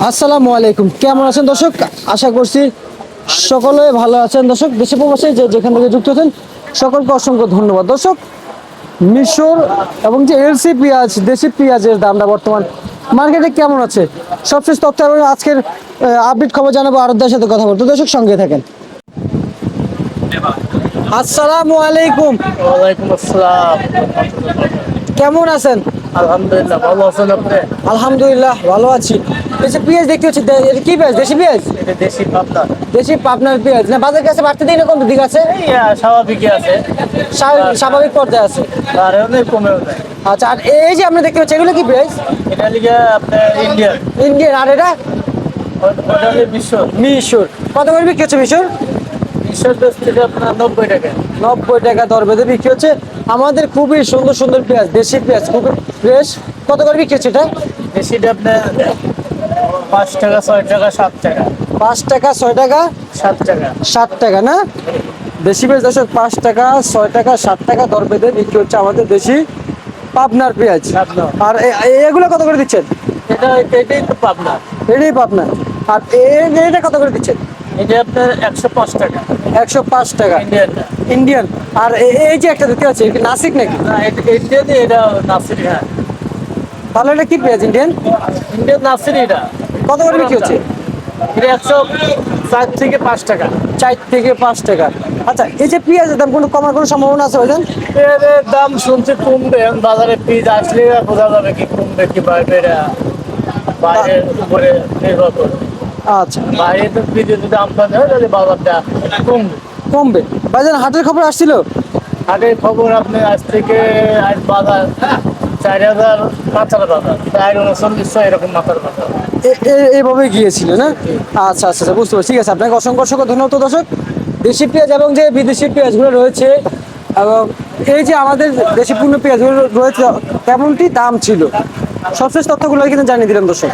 আসসালামু আলাইকুম, কেমন আছেন দর্শক? আশা করছি সকলে ভালো আছেন। দর্শক, দেশে প্রবাসে যেখান থেকে যুক্ত আছেন সকলকে অসংখ্য ধন্যবাদ। দর্শক, মিশর এবং যে এলসি পেঁয়াজ, দেশি পেঁয়াজের দামটা বর্তমান মার্কেটে কেমন আছে, সবশেষ তথ্য এবং আজকের আপডেট খবর জানাবো। আরবদের সাথে কথা বলতে দর্শক সঙ্গে থাকেন। আসসালামু আলাইকুম। ওয়ালাইকুম আসসালাম। কেমন আছেন? আলহামদুলিল্লাহ, ভালো আছেন আপনি? আলহামদুলিল্লাহ ভালো আছি। এই যে পেঁয়াজ দেখতে হচ্ছে, এটা কি পেঁয়াজ? দেশি পেঁয়াজ? এটা দেশি পাবদা। দেশি পাবনার পেঁয়াজ না? বাজার কাছে বাড়তে দিই না, কোন দিক আছে? এই স্বাভাবিকই আছে, স্বাভাবিক পর্যায়ে আছে। আর অনেক কমেও যায়। আচ্ছা, আর এই যে আমরা দেখতে পাচ্ছি এগুলো কি পেঁয়াজ? এটা লিগে আপনার ইন্ডিয়ান, ইন্ডিয়ান। আর এটা ওটা হলে বিশ্ব। মিশর। কত করে বিক্রি হচ্ছে মিশর? বিশ্বর দেশ থেকে আপনার 90 টাকা। 90 টাকা দর বেঁধে বিক্রি হচ্ছে। আমাদের খুবই সুন্দর সুন্দর পেঁয়াজ, দেশি পেঁয়াজ, খুবই ফ্রেশ। কত করে বিক্রি হচ্ছে এটা? দেশিটা আপনার 5 টাকা, 6 টাকা, 7 টাকা। 5 টাকা, 6 টাকা, 7 টাকা। 7 টাকা না? দেশি পেঁয়াজ দর্শক 5 টাকা, 6 টাকা, 7 টাকা দর বেঁধে বিক্রি হচ্ছে আমাদের দেশি পাবনার পেঁয়াজ। পাবনা। আর এগুলো কত করে দিচ্ছেন? এটাই তো পাবনা। এটাই পাবনার। আর এটা কত করে দিচ্ছেন? এটা আপনার 105 টাকা। 105 টাকা ইন্ডিয়ান না। ইন্ডিয়ান। আর এই যে একটা দেখতে পাচ্ছি, এটা নাসিক নাকি? না, ইন্ডিয়ান, এটা নাসিরি। হ্যাঁ, তাহলে এটা কি পেঁয়াজ? ইন্ডিয়ান। Indian Nasiri. এটা কত করে বিক্রি হচ্ছে? এটা 104 থেকে 5 টাকা। 4 থেকে 5 টাকা। আচ্ছা, এই যে পেঁয়াজের দাম কোনো কমার কোনো সম্ভাবনা আছে ভাইজান? পেঁয়াজের দাম শুনছি কমবে, এখন বাজারে পেঁয়াজ আসলে বোঝা যাবে কি কমবে কি বাড়বে। এটা বাইরের উপরে নির্ভর করে। আচ্ছা, বাইরে তো পেঁয়াজের যদি আমদানি হয় তাহলে বাজারটা কমবে। কমবে। ভাইজান, হাটের খবর আসছিল? আগের খবর আপনি আজ থেকে আজ বাজার 4,000 মাথার বাজার, 4,39 এরকম মাথার বাজার। এইভাবে গিয়েছিল না? আচ্ছা আচ্ছা আচ্ছা, বুঝতে পারছি। ঠিক আছে, আপনাকে অসংখ্য অসংখ্য ধন্যবাদ। তো দর্শক, দেশি পেঁয়াজ এবং যে বিদেশি পেঁয়াজগুলো রয়েছে এবং এই যে আমাদের দেশি পূর্ণ পেঁয়াজগুলো রয়েছে, কেমনটি দাম ছিল, সবশেষ তথ্যগুলো কিন্তু জানিয়ে দিলাম দর্শক।